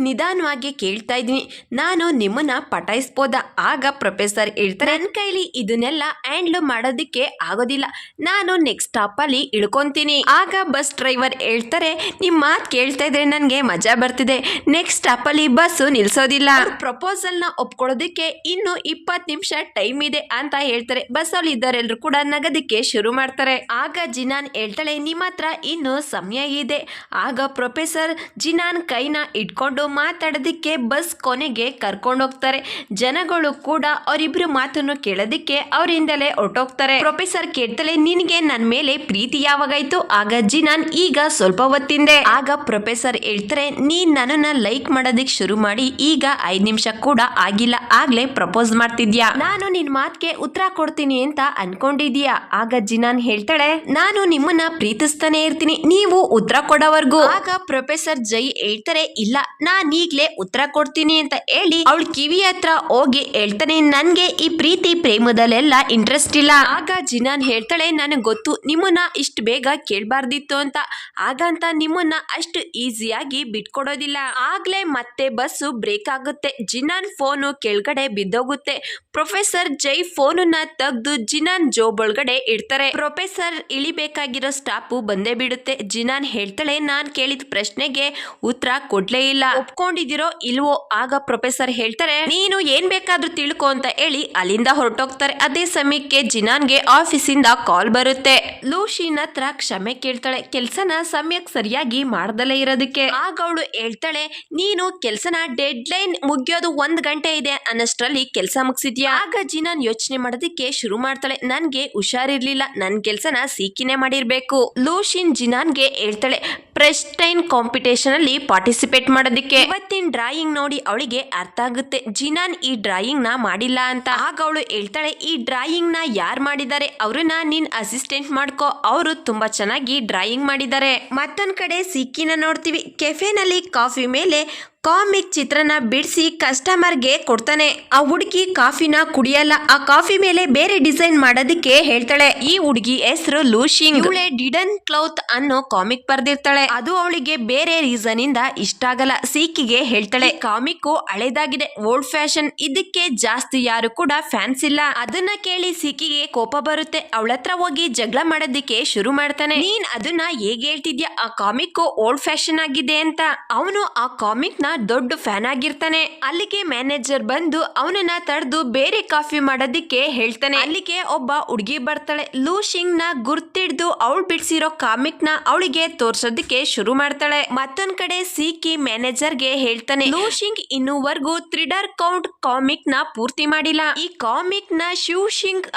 ನಿಧಾನವಾಗಿ ಕೇಳ್ತಾ ಇದೀನಿ, ನಾನು ನಿಮ್ಮನ್ನ ಪಟಾಯಿಸ್ಬೋದ? ಆಗ ಪ್ರೊಫೆಸರ್ ಹೇಳ್ತಾರೆ, ನನ್ನ ಕೈಲಿ ಇದನ್ನೆಲ್ಲ ಹ್ಯಾಂಡ್ಲ್ ಮಾಡೋದಿಕ್ಕೆ ಆಗೋದಿಲ್ಲ, ನಾನು ನೆಕ್ಸ್ಟ್ ಸ್ಟಾಪ್ ಅಲ್ಲಿ ಇಳ್ಕೊಂತೀನಿ. ಆಗ ಬಸ್ ಡ್ರೈವರ್ ಹೇಳ್ತಾರೆ, ನಿಮ್ ಮಾತ್ ಕೇಳ್ತಾ ಇದ್ರೆ ನನ್ಗೆ ಮಜಾ ಬರ್ತಿದೆ, ನೆಕ್ಸ್ಟ್ ಸ್ಟಾಪ್ ಅಲ್ಲಿ ಬಸ್ ನಿಲ್ಸೋದಿಲ್ಲ. ಪ್ರಪೋಸಲ್ ನ ಒಪ್ಕೊಳ್ಳೋದಿಕ್ಕೆ ಇನ್ನು 20 ನಿಮಿಷ ಟೈಮ್ ಇದೆ ಅಂತ ಹೇಳ್ತಾರೆ. ಬಸ್ ಅಲ್ಲಿ ಇದ್ದವರೆಲ್ಲರೂ ಕೂಡ ನಗದಿಕ್ಕೆ ಶುರು ಮಾಡ್ತಾರೆ. ಆಗ ಜಿನಾನ್ ಹೇಳ್ತಾಳೆ, ನಿಮ್ಮ ಹತ್ರ ಇನ್ನು ಸಮಯ ಇದೆ. ಆಗ ಪ್ರೊಫೆಸರ್ ಜಿನಾನ್ ಕೈನ ಇಟ್ಕೊಂಡು ಮಾತಾಡೋದಿಕ್ಕೆ ಬಸ್ ಕೊನೆಗೆ ಕರ್ಕೊಂಡು ಹೋಗ್ತಾರೆ. ಜನಗಳು ಕೂಡ ಅವರಿಬ್ರು ಮಾತನ್ನು ಕೇಳೋದಿಕ್ಕೆ ಅವರಿಂದಲೇ ಹೊರಟೋಗ್ತಾರೆ. ಪ್ರೊಫೆಸರ್ ಕೇಳ್ತಾಳೆ, ನಿನಗೆ ನನ್ನ ಮೇಲೆ ಪ್ರೀತಿ ಯಾವಾಗಾಯ್ತು? ಆಗ ಜಿನಾನ್, ಈಗ ಸ್ವಲ್ಪ ಹೊತ್ತಿಂದೆ. ಆಗ ಪ್ರೊಫೆಸರ್ ಹೇಳ್ತಾರೆ, ನೀನ್ ನನ್ನನ್ನ ಲೈಕ್ ಮಾಡೋದಿಕ್ ಶುರು ಮಾಡಿ ಈಗ 5 ನಿಮಿಷ ಕೂಡ ಆಗಿಲ್ಲ, ಆಗ್ಲೇ ಪ್ರಪೋಸ್ ಮಾಡ್ತಿದ್ಯಾ, ನಾನು ನಿನ್ ಮಾತ್ಗೆ ಉತ್ತರ ಕೊಡ್ತೀನಿ ಅಂತ ಅನ್ಕೊಂಡಿದ್ಯಾ? ಆಗ ಜಿನಾನ್ ಹೇಳ್ತಾಳೆ, ನಾನು ನಿಮ್ಮನ್ನ ಪ್ರೀತಿಸ್ತಾನೆ ಇರ್ತೀನಿ, ನೀವು ಉತ್ತರ ಕೊಡೋವರೆಗೂ. ಆಗ ಪ್ರೊಫೆಸರ್ ಜೈ ಹೇಳ್ತಾರೆ, ಇಲ್ಲ ನಾನ್ ಈಗ್ಲೇ ಉತ್ತರ ಕೊಡ್ತೀನಿ ಅಂತ ಹೇಳಿ ಅವಳ ಕಿವಿ ಹತ್ರ ಹೋಗಿ ಹೇಳ್ತಾನೆ, ನನ್ಗೆ ಈ ಪ್ರೀತಿ ಪ್ರೇಮದಲ್ಲಿ ಓದೋದಲ್ಲೆಲ್ಲ ಇಂಟ್ರೆಸ್ಟ್ ಇಲ್ಲ. ಆಗ ಜಿನಾನ್ ಹೇಳ್ತಾಳೆ, ನನಗೆ ಗೊತ್ತು ನಿಮ್ಮನ್ನ ಇಷ್ಟು ಬೇಗ ಕೇಳಬಾರ್ದಿತ್ತು ಅಂತ, ಹಾಗಂತ ನಿಮ್ಮನ್ನ ಅಷ್ಟು ಈಸಿಯಾಗಿ ಬಿಟ್ಕೊಡೋದಿಲ್ಲ. ಆಗ್ಲೇ ಮತ್ತೆ ಬಸ್ಸು ಬ್ರೇಕ್ ಆಗುತ್ತೆ. ಜಿನಾನ್ ಫೋನು ಕೆಳಗಡೆ ಬಿದ್ದೋಗುತ್ತೆ. ಪ್ರೊಫೆಸರ್ ಜೈ ಫೋನನ್ನ ತೆಗೆದು ಜಿನಾನ್ ಜೋಬ್ ಒಳಗಡೆ ಇಡ್ತಾರೆ. ಪ್ರೊಫೆಸರ್ ಇಳಿಬೇಕಾಗಿರೋ ಸ್ಟಾಪು ಬಂದೇ ಬಿಡುತ್ತೆ. ಜಿನಾನ್ ಹೇಳ್ತಾಳೆ, ನಾನ್ ಕೇಳಿದ ಪ್ರಶ್ನೆಗೆ ಉತ್ತರ ಕೊಡ್ಲೇ ಇಲ್ಲ, ಒಪ್ಕೊಂಡಿದಿರೋ ಇಲ್ವೋ? ಆಗ ಪ್ರೊಫೆಸರ್ ಹೇಳ್ತಾರೆ, ನೀನು ಏನ್ ಬೇಕಾದ್ರೂ ತಿಳ್ಕೊ ಅಂತ ಹೇಳಿ ಅಲ್ಲಿಂದ ಹೊರಟೋಗ್ತಾರೆ. ಅದೇ ಸಮಯಕ್ಕೆ ಜಿನಾನ್ಗೆ ಆಫೀಸಿಂದ ಕಾಲ್ ಬರುತ್ತೆ. ಲೂಶಿನ್ ಹತ್ರ ಕ್ಷಮೆ ಕೇಳ್ತಾಳೆ, ಕೆಲ್ಸನ ಸಮಯಕ್ಕೆ ಸರಿಯಾಗಿ ಮಾಡ್ದಲೇ ಇರೋದಕ್ಕೆ. ಆಗ ಅವಳು ಹೇಳ್ತಾಳೆ, ನೀನು ಕೆಲ್ಸನ ಡೆಡ್ ಲೈನ್ ಮುಗಿಯೋದು 1 ಗಂಟೆ ಇದೆ ಅನ್ನಷ್ಟರಲ್ಲಿ ಕೆಲ್ಸ ಮುಗಿಸಿದ್ಯಾ? ಆಗ ಜಿನಾನ್ ಯೋಚನೆ ಮಾಡೋದಕ್ಕೆ ಶುರು ಮಾಡ್ತಾಳೆ, ನನ್ಗೆ ಹುಷಾರಿರ್ಲಿಲ್ಲ, ನನ್ ಕೆಲ್ಸನ ಸೀಕಿನೇ ಮಾಡಿರ್ಬೇಕು. ಲೂಶಿನ್ ಜಿನಾನ್ಗೆ ಹೇಳ್ತಾಳೆ, ಪ್ರೆಸ್ಟೈನ್ ಕಾಂಪಿಟೇಷನ್ ಅಲ್ಲಿ ಪಾರ್ಟಿಸಿಪೇಟ್ ಮಾಡೋದಕ್ಕೆ. ಇವತ್ತಿನ ಡ್ರಾಯಿಂಗ್ ನೋಡಿ ಅವಳಿಗೆ ಅರ್ಥ ಆಗುತ್ತೆ ಜಿನಾನ್ ಈ ಡ್ರಾಯಿಂಗ್ ನ ಮಾಡಿಲ್ಲ ಅಂತ. ಆಗ ಅವಳು ಹೇಳ್ತಾಳೆ, ಈ ಡ್ರಾಯಿಂಗ್ ನ ಯಾರು ಮಾಡಿದ್ದಾರೆ ಅವ್ರನ್ನ ನೀನ್ ಅಸಿಸ್ಟೆಂಟ್ ಮಾಡ್ಕೋ, ಅವರು ತುಂಬಾ ಚೆನ್ನಾಗಿ ಡ್ರಾಯಿಂಗ್ ಮಾಡಿದ್ದಾರೆ. ಮತ್ತೊಂದ್ ಕಡೆ ಸಿಕ್ಕಿನ ನೋಡ್ತೀವಿ. ಕೆಫೆನಲ್ಲಿ ಕಾಫಿ ಮೇಲೆ ಕಾಮಿಕ್ ಚಿತ್ರನ ಬಿಡಿಸಿ ಕಸ್ಟಮರ್ಗೆ ಕೊಡ್ತಾನೆ. ಆ ಹುಡುಗಿ ಕಾಫಿನ ಕುಡಿಯಲ್ಲ, ಆ ಕಾಫಿ ಮೇಲೆ ಬೇರೆ ಡಿಸೈನ್ ಮಾಡೋದಕ್ಕೆ ಹೇಳ್ತಾಳೆ. ಈ ಹುಡುಗಿ ಹೆಸರು ಲೂಶಿಂಗ್. ಇವಳೆ ಡಿಡನ್ ಕ್ಲೌತ್ ಅನ್ನೋ ಕಾಮಿಕ್ ಬರ್ದಿರ್ತಾಳೆ. ಅದು ಅವಳಿಗೆ ಬೇರೆ ರೀಸನ್ ಇಂದ ಇಷ್ಟ ಆಗಲ್ಲ. ಸೀಕಿಗೆ ಹೇಳ್ತಾಳೆ, ಕಾಮಿಕ್ ಹಳೇದಾಗಿದೆ, ಓಲ್ಡ್ ಫ್ಯಾಷನ್, ಇದಕ್ಕೆ ಜಾಸ್ತಿ ಯಾರು ಕೂಡ ಫ್ಯಾನ್ಸ್ ಇಲ್ಲ. ಅದನ್ನ ಕೇಳಿ ಸೀಕಿಗೆ ಕೋಪ ಬರುತ್ತೆ. ಅವಳ ಹತ್ರ ಹೋಗಿ ಜಗಳ ಮಾಡೋದಕ್ಕೆ ಶುರು ಮಾಡ್ತಾನೆ. ನೀನ್ ಅದನ್ನ ಹೇಗೆ ಹೇಳ್ತಿದ್ಯಾ, ಆ ಕಾಮಿಕ್ ಓಲ್ಡ್ ಫ್ಯಾಷನ್ ಆಗಿದೆ ಅಂತ. ಅವನು ಆ ಕಾಮಿಕ್ ನ ದೊಡ್ಡ ಫ್ಯಾನ್ ಆಗಿರ್ತಾನೆ. ಅಲ್ಲಿಗೆ ಮ್ಯಾನೇಜರ್ ಬಂದು ಅವನನ್ನ ತಡೆದು ಬೇರೆ ಕಾಫಿ ಮಾಡೋದಿಕ್ಕೆ ಹೇಳ್ತಾನೆ. ಅಲ್ಲಿಗೆ ಒಬ್ಬ ಹುಡುಗಿ ಬರ್ತಾಳೆ. ಲೂಶಿಂಗ್ ನ ಗುರ್ತಿಡ್ದು ಅವಳು ಬಿಡಿಸಿರೋ ಕಾಮಿಕ್ ನ ಅವಳಿಗೆ ತೋರ್ಸೋದಕ್ಕೆ ಶುರು ಮಾಡ್ತಾಳೆ. ಮತ್ತೊಂದ್ ಕಡೆ ಸೀಕಿ ಮ್ಯಾನೇಜರ್ಗೆ ಹೇಳ್ತಾನೆ, ಲೂಶಿಂಗ್ ಇನ್ನೂವರೆಗೂ ಥ್ರಿಡರ್ ಕೌಂಟ್ ಕಾಮಿಕ್ ನ ಪೂರ್ತಿ ಮಾಡಿಲ್ಲ. ಈ ಕಾಮಿಕ್ ನ ಶಿವ್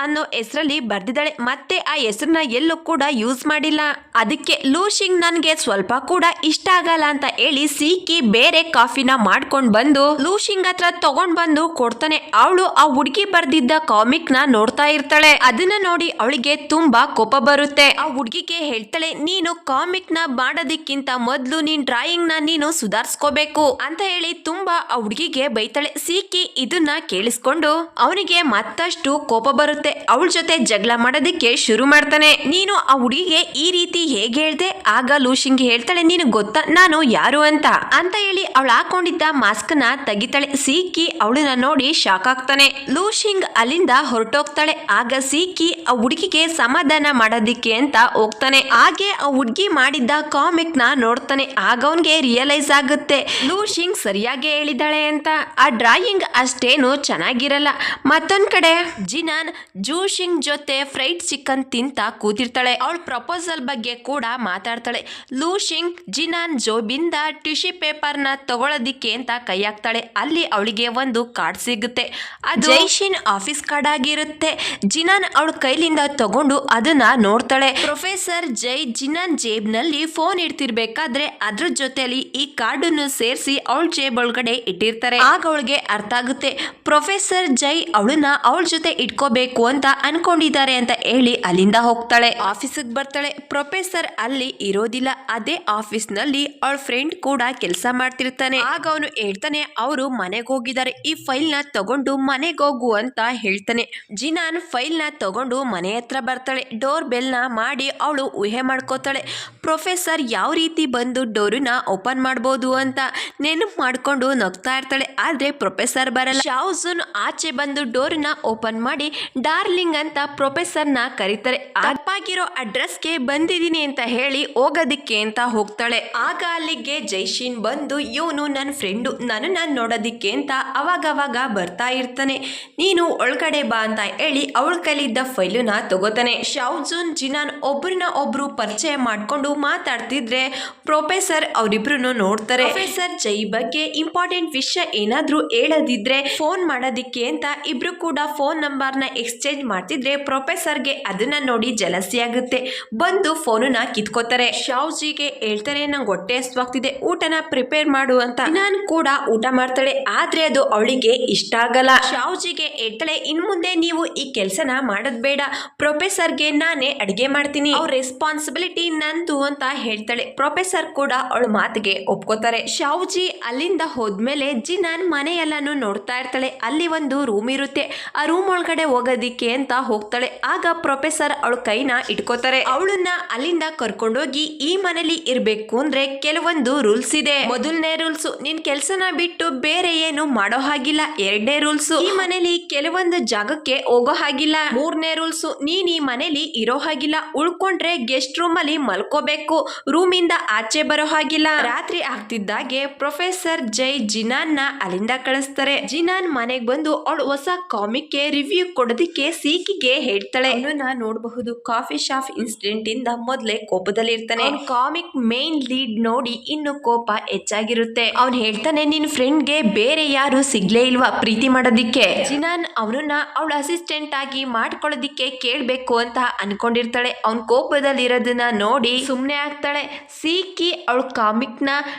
ಅನ್ನೋ ಹೆಸರಲ್ಲಿ ಬರ್ದಿದ್ದಾಳೆ, ಮತ್ತೆ ಆ ಹೆಸರನ್ನ ಎಲ್ಲೂ ಕೂಡ ಯೂಸ್ ಮಾಡಿಲ್ಲ. ಅದಕ್ಕೆ ಲೂಶಿಂಗ್ ನನ್ಗೆ ಸ್ವಲ್ಪ ಕೂಡ ಇಷ್ಟ ಆಗಲ್ಲ ಅಂತ ಹೇಳಿ ಸೀಕಿ ಬೇರೆ ಕಾಫಿನ ಮಾಡ್ಕೊಂಡ್ ಬಂದು ಲೂಶಿಂಗ್ ಹತ್ರ ತಗೊಂಡ್ ಬಂದು ಕೊಡ್ತಾನೆ. ಅವಳು ಆ ಹುಡುಗಿ ಬರ್ದಿದ್ದ ಕಾಮಿಕ್ ನ ನೋಡ್ತಾ ಇರ್ತಾಳೆ. ಅದನ್ನ ನೋಡಿ ಅವಳಿಗೆ ತುಂಬಾ ಕೋಪ ಬರುತ್ತೆ. ಆ ಹುಡುಗಿಗೆ ಹೇಳ್ತಾಳೆ, ನೀನು ಕಾಮಿಕ್ ನ ಮಾಡೋದಕ್ಕಿಂತ ಮೊದ್ಲು ನೀನ್ ಡ್ರಾಯಿಂಗ್ ನ ನೀನು ಸುಧಾರಿಸ್ಕೋಬೇಕು ಅಂತ ಹೇಳಿ ತುಂಬಾ ಆ ಹುಡುಗಿಗೆ ಬೈತಾಳೆ. ಸೀಕಿ ಇದನ್ನ ಕೇಳಿಸ್ಕೊಂಡು ಅವನಿಗೆ ಮತ್ತಷ್ಟು ಕೋಪ ಬರುತ್ತೆ. ಅವಳ ಜೊತೆ ಜಗಳ ಮಾಡೋದಕ್ಕೆ ಶುರು ಮಾಡ್ತಾನೆ. ನೀನು ಆ ಹುಡುಗಿಗೆ ಈ ರೀತಿ ಹೇಗೆ ಹೇಳ್ದೆ? ಆಗ ಲೂಶಿಂಗ್ ಹೇಳ್ತಾಳೆ, ನೀನು ಗೊತ್ತಾ ನಾನು ಯಾರು ಅಂತ ಹೇಳಿ ಅವಳು ಹಾಕೊಂಡಿದ್ದ ಮಾಸ್ಕ್ ನ ತೆಗಿತಾಳೆ. ಸೀಕಿ ಅವಳನ್ನ ನೋಡಿ ಶಾಕ್ ಆಗ್ತಾನೆ. ಲೂಶಿಂಗ್ ಅಲ್ಲಿಂದ ಹೊರಟೋಗ್ತಾಳೆ. ಆಗ ಸೀಕಿ ಆ ಹುಡುಗಿಗೆ ಸಮಾಧಾನ ಮಾಡೋದಿಕ್ಕೆ ಅಂತ ಹೋಗ್ತಾನೆ. ಹಾಗೆ ಆ ಹುಡುಗಿ ಮಾಡಿದ್ದ ಕಾಮಿಕ್ ನ ನೋಡ್ತಾನೆ. ಆಗ ಅವನ್ಗೆ ರಿಯಲೈಸ್ ಆಗುತ್ತೆ, ಲೂಶಿಂಗ್ ಸರಿಯಾಗಿ ಹೇಳಿದಾಳೆ ಅಂತ. ಆ ಡ್ರಾಯಿಂಗ್ ಅಷ್ಟೇನು ಚೆನ್ನಾಗಿರಲ್ಲ. ಮತ್ತೊಂದ್ ಕಡೆ ಜಿನಾನ್ ಜೂಶಿಂಗ್ ಜೊತೆ ಫ್ರೈಡ್ ಚಿಕನ್ ತಿಂತ ಕೂತಿರ್ತಾಳೆ. ಅವಳ ಪ್ರಪೋಸಲ್ ಬಗ್ಗೆ ಕೂಡ ಮಾತಾಡ್ತಾಳೆ. ಲೂಶಿಂಗ್ ಜಿನಾನ್ ಜೋಬಿಂದ ಟಿಶ್ಯೂ ಪೇಪರ್ ನ ತಗೊಳ್ಳೋದಿಕ್ಕೆ ಅಂತ ಕೈ ಹಾಕ್ತಾಳೆ. ಅಲ್ಲಿ ಅವಳಿಗೆ ಒಂದು ಕಾರ್ಡ್ ಸಿಗುತ್ತೆ. ಅದು ಜೈಶಿನ್ ಆಫೀಸ್ ಕಾರ್ಡ್ ಆಗಿರುತ್ತೆ. ಜಿನಾನ್ ಅವಳ ಕೈಲಿಂದ ತಗೊಂಡು ಅದನ್ನ ನೋಡ್ತಾಳೆ. ಪ್ರೊಫೆಸರ್ ಜೈ ಜಿನಾನ್ ಜೇಬ್ನಲ್ಲಿ ಫೋನ್ ಇಡ್ತಿರ್ಬೇಕಾದ್ರೆ ಅದ್ರ ಜೊತೆಲಿ ಈ ಕಾರ್ಡ್ ಅನ್ನು ಸೇರಿಸಿ ಅವಳ ಜೇಬ್ ಒಳಗಡೆ ಇಟ್ಟಿರ್ತಾರೆ. ಆಗ ಅವಳಿಗೆ ಅರ್ಥ ಆಗುತ್ತೆ, ಪ್ರೊಫೆಸರ್ ಜೈ ಅವಳನ್ನ ಅವಳ ಜೊತೆ ಇಟ್ಕೋಬೇಕು ಅಂತ ಅನ್ಕೊಂಡಿದ್ದಾರೆ ಅಂತ ಹೇಳಿ ಅಲ್ಲಿಂದ ಹೋಗ್ತಾಳೆ. ಆಫೀಸಿಗೆ ಬರ್ತಾಳೆ. ಪ್ರೊಫೆಸರ್ ಅಲ್ಲಿ ಇರೋದಿಲ್ಲ. ಅದೇ ಆಫೀಸ್ ನಲ್ಲಿ ಅವಳ ಫ್ರೆಂಡ್ ಕೂಡ ಕೆಲಸ ಮಾಡ್ತಿರ್ತಾನೆ. ಆಗ ಅವನು ಹೇಳ್ತಾನೆ, ಅವರು ಮನೆಗೆ ಹೋಗಿದ್ದಾರೆ, ಈ ಫೈಲ್ ನ ತಗೊಂಡು ಮನೆಗೆ ಹೋಗು ಅಂತ ಹೇಳ್ತಾನೆ. ಜಿನಾನ್ ಫೈಲ್ ನ ತಗೊಂಡು ಮನೆ ಹತ್ರ ಬರ್ತಾಳೆ. ಡೋರ್ ಬೆಲ್ ನ ಮಾಡಿ ಅವಳು ಊಹೆ ಮಾಡ್ಕೋತಾಳೆ. ಪ್ರೊಫೆಸರ್ ಯಾವ ರೀತಿ ಬಂದು ಡೋರನ್ನ ಓಪನ್ ಮಾಡಬಹುದು ಅಂತ ನೆನಪು ಮಾಡ್ಕೊಂಡು ನಗ್ತಾ ಇರ್ತಾಳೆ. ಆದ್ರೆ ಪ್ರೊಫೆಸರ್ ಬರಲ್ಲ. ಶಾವ್ಜುನ್ ಆಚೆ ಬಂದು ಡೋರನ್ನ ಓಪನ್ ಮಾಡಿ ಡಾರ್ಲಿಂಗ್ ಅಂತ ಪ್ರೊಫೆಸರ್ ನ ಕರೀತಾರೆ. ತಪ್ಪಾಗಿರೋ ಅಡ್ರೆಸ್ಗೆ ಬಂದಿದ್ದೀನಿ ಅಂತ ಹೇಳಿ ಹೋಗೋದಿಕ್ಕೆ ಅಂತ ಹೋಗ್ತಾಳೆ. ಆಗ ಅಲ್ಲಿಗೆ ಜೈಶಿನ್ ಬಂದು, ಇವನು ನನ್ನ ಫ್ರೆಂಡು, ನನ್ನನ್ನ ನೋಡೋದಿಕ್ಕೆ ಅಂತ ಅವಾಗವಾಗ ಬರ್ತಾ ಇರ್ತಾನೆ, ನೀನು ಒಳಗಡೆ ಬಾ ಅಂತ ಹೇಳಿ ಅವಳ ಕೈಲಿದ್ದ ಫೈಲನ್ನ ತಗೋತಾನೆ. ಶಾವ್ಜುನ್ ಜಿನಾನ್ ಒಬ್ರನ್ನ ಒಬ್ರು ಪರಿಚಯ ಮಾಡ್ಕೊಂಡು ಮಾತಾಡ್ತಿದ್ರೆ ಪ್ರೊಫೆಸರ್ ಅವರಿಬ್ರು ನೋಡ್ತಾರೆ. ಪ್ರೊಫೆಸರ್ ಜೈ ಬಗ್ಗೆ ಇಂಪಾರ್ಟೆಂಟ್ ವಿಷಯ ಏನಾದ್ರೂ ಹೇಳದಿದ್ರೆ ಫೋನ್ ಮಾಡೋದಿಕ್ಕೆ ಅಂತ ಇಬ್ರು ಕೂಡ ಫೋನ್ ನಂಬರ್ ನ ಎಕ್ಸ್ಚೇಂಜ್ ಮಾಡ್ತಿದ್ರೆ ಪ್ರೊಫೆಸರ್ಗೆ ಅದನ್ನ ನೋಡಿ ಜಲಸಿ ಆಗುತ್ತೆ. ಬಂದು ಫೋನನ್ನ ಕಿತ್ಕೋತಾರೆ. ಶಾವ್ಜಿಗೆ ಹೇಳ್ತಾರೆ, ನಂಗೆ ಹೊಟ್ಟೆ ಹಸ್ವಾಗ್ತಿದೆ, ಊಟನ ಪ್ರಿಪೇರ್ ಮಾಡು ಅಂತ. ಜಿನಾನ್ ಕೂಡ ಊಟ ಮಾಡ್ತಾಳೆ, ಆದ್ರೆ ಅದು ಅವಳಿಗೆ ಇಷ್ಟ ಆಗಲ್ಲ. ಶಾವ್ಜಿಗೆ ಹೇಳ್ತಾಳೆ, ಇನ್ ಮುಂದೆ ನೀವು ಈ ಕೆಲ್ಸನ ಮಾಡೋದ್ ಬೇಡ, ಪ್ರೊಫೆಸರ್ಗೆ ನಾನೇ ಅಡಿಗೆ ಮಾಡ್ತೀನಿ, ಅವ್ರ ರೆಸ್ಪಾನ್ಸಿಬಿಲಿಟಿ ನಂದು ಅಂತ ಹೇಳ್ತಾಳೆ. ಪ್ರೊಫೆಸರ್ ಕೂಡ ಅವಳ ಮಾತಿಗೆ ಒಪ್ಕೋತಾರೆ. ಶಾವ್ಜಿ ಅಲ್ಲಿಂದ ಹೋದ್ಮೇಲೆ ಜಿನಾನ್ ಮನೆಯೆಲ್ಲಾನು ನೋಡ್ತಾ ಇರ್ತಾಳೆ. ಅಲ್ಲಿ ಒಂದು ರೂಮ್ ಇರುತ್ತೆ, ಆ ರೂಮ್ ಒಳಗಡೆ ಹೋಗೋದಿಕ್ಕೆ ಅಂತ ಹೋಗ್ತಾಳೆ. ಆಗ ಪ್ರೊಫೆಸರ್ ಅವಳ ಕೈನ ಇಟ್ಕೋತಾರೆ. ಅವಳನ್ನ ಅಲ್ಲಿಂದ ಕರ್ಕೊಂಡೋಗಿ ಈ ಮನೇಲಿ ಇರ್ಬೇಕು ಅಂದ್ರೆ ಕೆಲವೊಂದು ರೂಲ್ಸ್ ಇದೆ. ಮೊದಲನೇ ರೂಲ್ಸ್, ನಿನ್ ಕೆಲ್ಸನ ಬಿಟ್ಟು ಬೇರೆ ಏನು ಮಾಡೋ ಹಾಗಿಲ್ಲ. ಎರಡನೇ ರೂಲ್ಸ್, ಈ ಮನೇಲಿ ಕೆಲವೊಂದು ಜಾಗಕ್ಕೆ ಹೋಗೋ ಹಾಗಿಲ್ಲ. ಮೂರನೇ ರೂಲ್ಸ್, ನೀನ್ ಈ ಮನೇಲಿ ಇರೋ ಹಾಗಿಲ್ಲ, ಉಳ್ಕೊಂಡ್ರೆ ಗೆಸ್ಟ್ ರೂಮ್ ಅಲ್ಲಿ ಮಲ್ಕೋಬೇಕು, ರೂಮ್ ಇಂದ ಆಚೆ ಬರೋ ಹಾಗಿಲ್ಲ. ರಾತ್ರಿ ಆಗ್ತಿದ್ದಾಗೆ ಪ್ರೊಫೆಸರ್ ಜೈ ಜಿನಾನ್ ನ ಅಲ್ಲಿಂದ ಕಳಿಸ್ತಾರೆ. ಜಿನಾನ್ ಮನೆಗ್ ಬಂದು ಅವಳು ಹೊಸ ಕಾಮಿಕ್ ಗೆ ರಿವ್ಯೂ ಕೊಡೋದಿಕ್ಕೆ ಸೀಕಿಗೆ ಹೇಳ್ತಾಳೆ. ಅವನನ್ನ ನೋಡಬಹುದು, ಕಾಫಿ ಶಾಪ್ ಇನ್ಸಿಡೆಂಟ್ ಇಂದ ಮೊದಲೇ ಕೋಪದಲ್ಲಿ ಇರ್ತಾನೆ. ಕಾಮಿಕ್ ಮೇನ್ ಲೀಡ್ ನೋಡಿ ಇನ್ನು ಕೋಪ ಹೆಚ್ಚಾಗಿರುತ್ತೆ. ಅವ್ನ್ ಹೇಳ್ತಾನೆ, ನಿನ್ ಫ್ರೆಂಡ್ ಗೆ ಬೇರೆ ಯಾರು ಸಿಗ್ಲೇ ಇಲ್ವಾ ಪ್ರೀತಿ ಮಾಡೋದಿಕ್ಕೆ? ಜಿನಾನ್ ಅವನನ್ನ ಅವಳ ಅಸಿಸ್ಟೆಂಟ್ ಆಗಿ ಮಾಡ್ಕೊಳ್ಳೋದಿಕ್ಕೆ ಕೇಳ್ಬೇಕು ಅಂತ ಅನ್ಕೊಂಡಿರ್ತಾಳೆ. ಅವ್ನ್ ಕೋಪದಲ್ಲಿ ಇರೋದನ್ನ ನೋಡಿ ಸುಮ್ನೆ ಆಗ್ತಾಳೆ. ಸೀಕಿ ಅವಳ ಕಾಮಿಕ್ ನ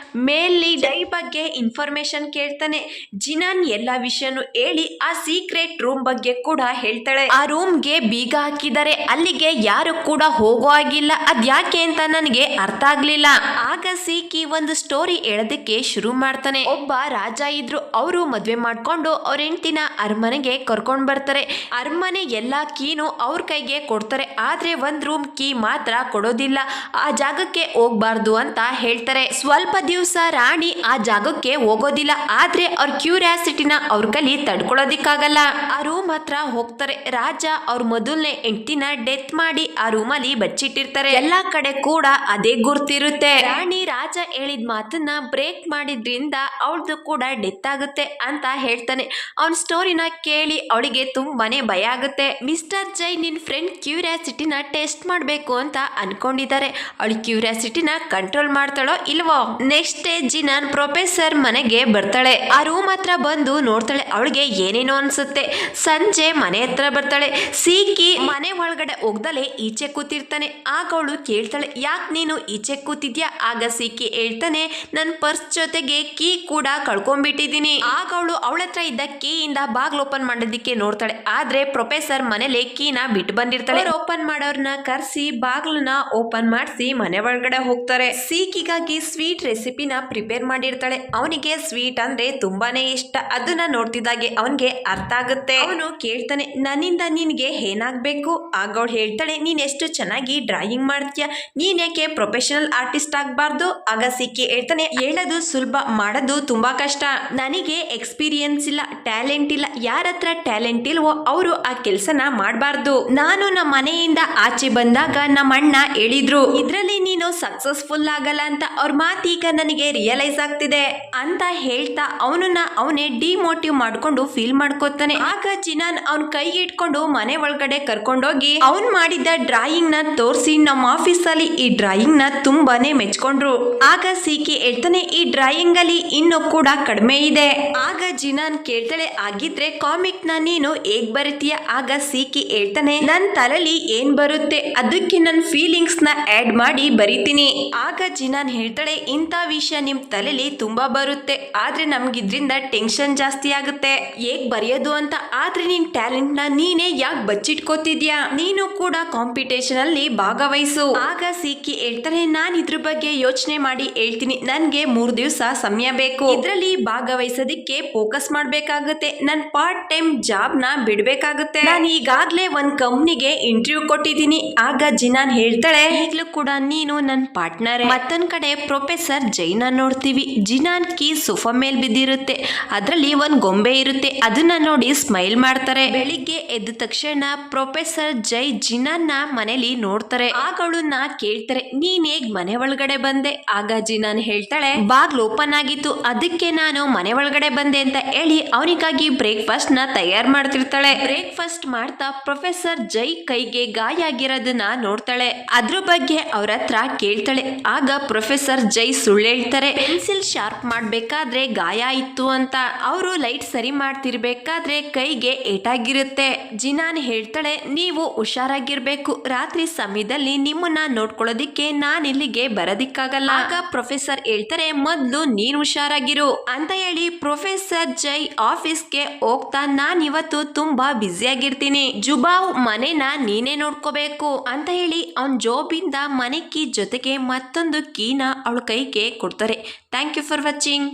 ಮೇಲ್ ಲೀಡ್ ಜೈ ಬಗ್ಗೆ ಇನ್ಫಾರ್ಮೇಶನ್ ಕೇಳ್ತಾನೆ. ಜಿನಾನ್ ಎಲ್ಲಾ ವಿಷಯನು ಹೇಳಿ ಆ ಸೀಕ್ರೆಟ್ ರೂಮ್ ಬಗ್ಗೆ ಕೂಡ ಹೇಳ್ತಾಳೆ. ಆ ರೂಮ್ಗೆ ಬೀಗ ಹಾಕಿದ್ದಾರೆ, ಅಲ್ಲಿಗೆ ಯಾರು ಕೂಡ ಹೋಗೋ ಆಗಿಲ್ಲ, ಅದ್ಯಾಕೆ ಅಂತ ನನಗೆ ಅರ್ಥ ಆಗ್ಲಿಲ್ಲ. ಆಗ ಸೀಕಿ ಒಂದು ಸ್ಟೋರಿ ಹೇಳೋದಕ್ಕೆ ಶುರು ಮಾಡ್ತಾನೆ. ಒಬ್ಬ ರಾಜ ಇದ್ರು, ಅವರು ಮದ್ವೆ ಮಾಡ್ಕೊಂಡು ಅವ್ರ ಹೆಂಡತಿನ ಅರಮನೆಗೆ ಕರ್ಕೊಂಡ್ ಬರ್ತಾರೆ. ಅರಮನೆ ಎಲ್ಲಾ ಕೀನು ಅವ್ರ ಕೈಗೆ ಕೊಡ್ತಾರೆ, ಆದ್ರೆ ಒಂದ್ ರೂಮ್ ಕೀ ಮಾತ್ರ ಕೊಡೋದಿಲ್ಲ, ಆ ಜಾಗಕ್ಕೆ ಹೋಗ್ಬಾರ್ದು ಅಂತ ಹೇಳ್ತಾರೆ. ಸ್ವಲ್ಪ ದಿವಸ ರಾಣಿ ಆ ಜಾಗಕ್ಕೆ ಹೋಗೋದಿಲ್ಲ, ಆದ್ರೆ ಅವ್ರ ಕ್ಯೂರಿಯಾಸಿಟಿನ ಅವ್ರ ಕೈಲಿ ತಡ್ಕೊಳ್ಳೋದಿಕ್ಕಾಗಲ್ಲ. ಆ ರೂಮ್ ಹತ್ರ ಹೋಗ್ತಾರೆ. ರಾಜ ಅವ್ರ ಮೊದಲನೇ ಹೆಂಡತಿನ ಡೆತ್ ಮಾಡಿ ಆ ರೂಮ್ ಅಲ್ಲಿ ಬಚ್ಚಿಟ್ಟಿರ್ತಾರೆ. ಎಲ್ಲಾ ಕಡೆ ಕೂಡ ಅದೇ ಗುರ್ತಿರುತ್ತೆ. ರಾಣಿ ರಾಜ ಹೇಳಿದ ಮಾತನ್ನ ಬ್ರೇಕ್ ಮಾಡಿದ್ರಿಂದ ಅವಳದು ಕೂಡ ಡೆತ್ ಆಗುತ್ತೆ ಅಂತ ಹೇಳ್ತಾನೆ. ಅವನ್ ಸ್ಟೋರಿನ ಕೇಳಿ ಅವಳಿಗೆ ತುಂಬಾನೇ ಭಯ ಆಗುತ್ತೆ. ಮಿಸ್ಟರ್ ಜೈ ನಿನ್ ಫ್ರೆಂಡ್ ಕ್ಯೂರಿಯಾಸಿಟಿನ ಟೆಸ್ಟ್ ಮಾಡ್ಬೇಕು ಅಂತ ಅನ್ಕೊಂಡಿದ್ದಾರೆ, ಅವಳ ಕ್ಯೂರಿಯಾಸಿಟಿನ ಕಂಟ್ರೋಲ್ ಮಾಡ್ತಾಳೋ ಇಲ್ವೋ? ನೆಕ್ಸ್ಟ್ ಡೇ ಜಿನಾನ್ ಪ್ರೊಫೆಸರ್ ಮನೆಗೆ ಬರ್ತಾಳೆ. ಆ ರೂಮ್ ಹತ್ರ ಬಂದು ನೋಡ್ತಾಳೆ. ಅವಳಿಗೆ ಏನೇನೋ ಅನ್ಸುತ್ತೆ. ಸಂಜೆ ಮನೆ ಹತ್ರ ಬರ್ತಾಳೆ. ಸೀಕಿ ಮನೆ ಒಳಗಡೆ ಹೋಗ್ದಲೆ ಈಚೆ ಕೂತಿರ್ತಾನೆ. ಆಗ ಅವಳು ಕೇಳ್ತಾಳೆ, ಯಾಕೆ ನೀನು ಈಚೆ ಕೂತಿದ್ಯಾ? ಆಗ ಸೀಕಿ ಹೇಳ್ತಾನೆ, ನನ್ ಪರ್ಸ್ ಜೊತೆಗೆ ಕೀ ಕೂಡ ಕಳ್ಕೊಂಡ್ಬಿಟ್ಟಿದೀನಿ. ಆಗ ಅವಳು ಅವಳ ಹತ್ರ ಇದ್ದ ಕೀ ಇಂದ ಬಾಗ್ಲು ಓಪನ್ ಮಾಡೋದಿಕ್ಕೆ ನೋಡ್ತಾಳೆ, ಆದ್ರೆ ಪ್ರೊಫೆಸರ್ ಮನೇಲಿ ಕೀನ ಬಿಟ್ಟು ಬಂದಿರ್ತಾಳೆ. ಓಪನ್ ಮಾಡೋರ್ನ ಕರ್ಸಿ ಬಾಗ್ಲನ್ನ ಓಪನ್ ಮಾಡಿಸಿ ಮನೆ ಒಳಗಡೆ ಹೋಗ್ತಾರೆ. ಸೀಕಿಗಾಗಿ ಸ್ವೀಟ್ ರೆಸಿಪಿನ ಪ್ರಿಪೇರ್ ಮಾಡಿರ್ತಾಳೆ. ಅವನಿಗೆ ಸ್ವೀಟ್ ಅಂದ್ರೆ ತುಂಬಾನೇ ಇಷ್ಟ. ಅದನ್ನ ನೋಡ್ತಿದ್ದಾಗೆ ಅವನ್ಗೆ ಅರ್ಥ ಆಗುತ್ತೆ. ಅವನು ಕೇಳ್ತಾನೆ, ನನ್ನಿಂದ ನಿನ್ಗೆ ಏನಾಗ್ಬೇಕು? ಆಗ ಅವಳು ಹೇಳ್ತಾಳೆ, ನೀನ್ ಎಷ್ಟು ಚೆನ್ನಾಗಿ ಡ್ರಾಯಿಂಗ್ ಮಾಡ್ತೀಯ, ನೀನ್ ಯಾಕೆ ಪ್ರೊಫೆಷನಲ್ ಆರ್ಟಿಸ್ಟ್ ಆಗ್ಬಾರ್ದು? ಆಗ ಸಿಕ್ಕಿ ಹೇಳ್ತಾನೆ, ಹೇಳೋದು ಸುಲಭ, ಮಾಡೋದು ತುಂಬಾ ಕಷ್ಟ. ನನಗೆ ಎಕ್ಸ್ಪೀರಿಯನ್ಸ್ ಇಲ್ಲ, ಟ್ಯಾಲೆಂಟ್ ಇಲ್ಲ. ಯಾರ ಹತ್ರ ಟ್ಯಾಲೆಂಟ್ ಇಲ್ವೋ ಅವರು ಆ ಕೆಲ್ಸನ ಮಾಡಬಾರ್ದು. ನಾನು ನಮ್ಮ ಮನೆಯಿಂದ ಆಚೆ ಬಂದಾಗ ನಮ್ಮ ಅಣ್ಣ ಹೇಳಿದ್ರು, ಇದ್ರಲ್ಲಿ ನೀನು ಸಕ್ಸಸ್ಫುಲ್ ಆಗಲ್ಲ ಅಂತ. ಅವ್ರ ಮಾತೀಗ ನನಗೆ ರಿಯಲೈಸ್ ಆಗ್ತಿದೆ ಅಂತ ಹೇಳ್ತಾ ಅವನನ್ನ ಅವನೇ ಡಿಮೋಟಿವ್ ಮಾಡ್ಕೊಂಡು ಫೀಲ್ ಮಾಡ್ಕೋತಾನೆ. ಆಗ ಜಿನಾನ್ ಅವನ್ ಕೈ ಇಟ್ಕೊಂಡು ಮನೆ ಒಳಗಡೆ ಕರ್ಕೊಂಡೋಗಿ ಅವನ್ ಮಾಡಿದ ಡ್ರಾಯಿಂಗ್ ನ ತೋರಿಸಿ ನಮ್ಮ ಆಫೀಸ್ ಅಲ್ಲಿ ಈ ಡ್ರಾಯಿಂಗ್ ನ ತುಂಬಾನೇ ಮೆಚ್ಕೊಂಡ್ರು. ಆಗ ಸೀಕಿ ಹೇಳ್ತಾನೆ, ಈ ಡ್ರಾಯಿಂಗ್ ಅಲ್ಲಿ ಇನ್ನು ಕೂಡ ಕಡಿಮೆ ಇದೆ. ಆಗ ಜಿನಾನ್ ಕೇಳ್ತಾಳೆ, ಆಗಿದ್ರೆ ಕಾಮಿಕ್ ನ ನೀನು ಹೇಗ್ ಬರೀತೀಯ? ಆಗ ಸೀಕಿ ಹೇಳ್ತಾನೆ, ನನ್ ತಲೆಲಿ ಏನ್ ಬರುತ್ತೆ ಅದಕ್ಕೆ ನನ್ ಫೀಲಿಂಗ್ಸ್ ನ ಆಡ್ ಮಾಡಿ ಬರೀತೀನಿ. ಆಗ ಜಿನಾನ್ ಹೇಳ್ತಾಳೆ, ಇಂಥ ವಿಷಯ ನಿಮ್ ತಲೆಲಿ ತುಂಬಾ ಬರುತ್ತೆ, ಆದ್ರೆ ನಮ್ಗಿದ್ರಿಂದ ಟೆನ್ಷನ್ ಜಾಸ್ತಿ ಆಗುತ್ತೆ, ಹೇಗ್ ಬರೆಯೋದು ಅಂತ. ಆದ್ರೆ ನಿನ್ ಟ್ಯಾಲೆಂಟ್ ನ ನೀನೇ ಯಾಕೆ ಬಚ್ಚಿಟ್ಕೋತಿದ್ಯಾ? ನೀನು ಕೂಡ ಕಾಂಪಿಟೇಷನ್ ಅಲ್ಲಿ ಭಾಗವಹಿಸು. ಆಗ ಸೀಕಿ ಹೇಳ್ತಾರೆ, ನಾನ್ ಇದ್ರ ಬಗ್ಗೆ ಯೋಚನೆ ಮಾಡಿ ಹೇಳ್ತೀನಿ, ನನ್ಗೆ 3 ದಿವಸ ಸಮಯ ಬೇಕು. ಇದ್ರಲ್ಲಿ ಭಾಗವಹಿಸೋದಿಕ್ಕೆ ಫೋಕಸ್ ಮಾಡ್ಬೇಕಾಗುತ್ತೆ. ನನ್ ಪಾರ್ಟ್ ಟೈಮ್ ಜಾಬ್ ನ ಬಿಡ್ಬೇಕಾಗುತ್ತೆ. ನಾನು ಈಗಾಗ್ಲೇ ಒಂದ್ ಕಂಪ್ನಿಗೆ ಇಂಟರ್ವ್ಯೂ ಕೊಟ್ಟಿದ್ದೀನಿ. ಆಗ ಜಿನಾನ್ ಹೇಳ್ತಾಳೆ, ಈಗ್ಲೂ ಕೂಡ ನೀನು ನನ್ ಪಾರ್ಟ್ನರ್. ಮತ್ತೊಂದ್ ಕಡೆ ಪ್ರೊಫೆಸರ್ ಜೈನ ನೋಡ್ತೀವಿ. ಜಿನಾನ್ ಕೀ ಸೋಫಾ ಮೇಲ್ ಬಿದ್ದಿರುತ್ತೆ, ಅದ್ರಲ್ಲಿ ಒಂದ್ ಗೊಂಬೆ ಇರುತ್ತೆ. ಅದನ್ನ ನೋಡಿ ಸ್ಮೈಲ್ ಮಾಡ್ತಾರೆ. ಬೆಳಿಗ್ಗೆ ಎದ್ದ ತಕ್ಷಣ ಪ್ರೊಫೆಸರ್ ಜೈ ಜಿನಾನ್ ನ ಮನೇಲಿ ನೋಡ್ತಾರೆ. ಆಗ ಅವಳನ್ನ ಕೇಳ್ತಾರೆ, ನೀನ್ ಹೇಗ್ ಮನೆ ಒಳಗಡೆ ಬಂದೆ? ಆಗ ಜಿನಾನ್ ಹೇಳ್ತಾಳೆ, ಬಾಗ್ಲು ಓಪನ್ ಆಗಿತ್ತು, ಅದಕ್ಕೆ ನಾನು ಮನೆ ಒಳಗಡೆ ಬಂದೆ ಅಂತ ಹೇಳಿ ಅವನಿಗಾಗಿ ಬ್ರೇಕ್ಫಾಸ್ಟ್ ನ ತಯಾರು ಮಾಡ್ತಿರ್ತಾಳೆ. ಬ್ರೇಕ್ಫಾಸ್ಟ್ ಮಾಡ್ತಾ ಪ್ರೊಫೆಸರ್ ಜೈ ಕೈಗೆ ಗಾಯ ಆಗಿರೋದನ್ನ ನೋಡ್ತಾಳೆ. ಅದ್ರ ಬಗ್ಗೆ ಅವ್ರ ಹತ್ರ ಕೇಳ್ತಾಳೆ. ಆಗ ಪ್ರೊಫೆಸರ್ ಜೈ ಸುಳ್ಳು ಹೇಳ್ತಾರೆ, ಪೆನ್ಸಿಲ್ ಶಾರ್ಪ್ ಮಾಡ್ಬೇಕಾದ್ರೆ ಗಾಯ ಇತ್ತು ಅಂತ. ಅವರು ಲೈಟ್ ಸರಿ ಮಾಡ್ತಿರ್ಬೇಕಾದ್ರೆ ಕೈಗೆ ಏಟಾಗಿರುತ್ತೆ. ಜಿನಾನ್ ಹೇಳ್ತಾಳೆ, ನೀವು ಹುಷಾರಾಗಿರ್ಬೇಕು, ರಾತ್ರಿ ಸಮಯದಲ್ಲಿ ನಿಮ್ಮನ್ನ ನೋಡ್ಕೊಳ್ಳೋದಿಕ್ಕೆ ನಾನ್ ಇಲ್ಲಿಗೆ ಬರೋದಿಕ್ಕಾಗಲ್ಲ. ಆಗ ಪ್ರೊಫೆಸರ್ ಹೇಳ್ತಾರೆ, ಮೊದ್ಲು ಬಂದು ನೀನು ಹುಷಾರಾಗಿರು ಅಂತ ಹೇಳಿ ಪ್ರೊಫೆಸರ್ ಜೈ ಆಫೀಸ್ಗೆ ಹೋಗ್ತಾ ನಾನ್ ಇವತ್ತು ತುಂಬಾ ಬ್ಯುಸಿಯಾಗಿರ್ತೀನಿ, ಜುಬಾವ್ ಮನೆನ ನೀನೇ ನೋಡ್ಕೋಬೇಕು ಅಂತ ಹೇಳಿ ಅವನ್ ಜೋಬಿಂದ ಮನೆ ಕೀ ಜೊತೆಗೆ ಮತ್ತೊಂದು ಕೀನ ಅವಳ ಕೈಗೆ ಕೊಡ್ತಾರೆ. Thank you for watching.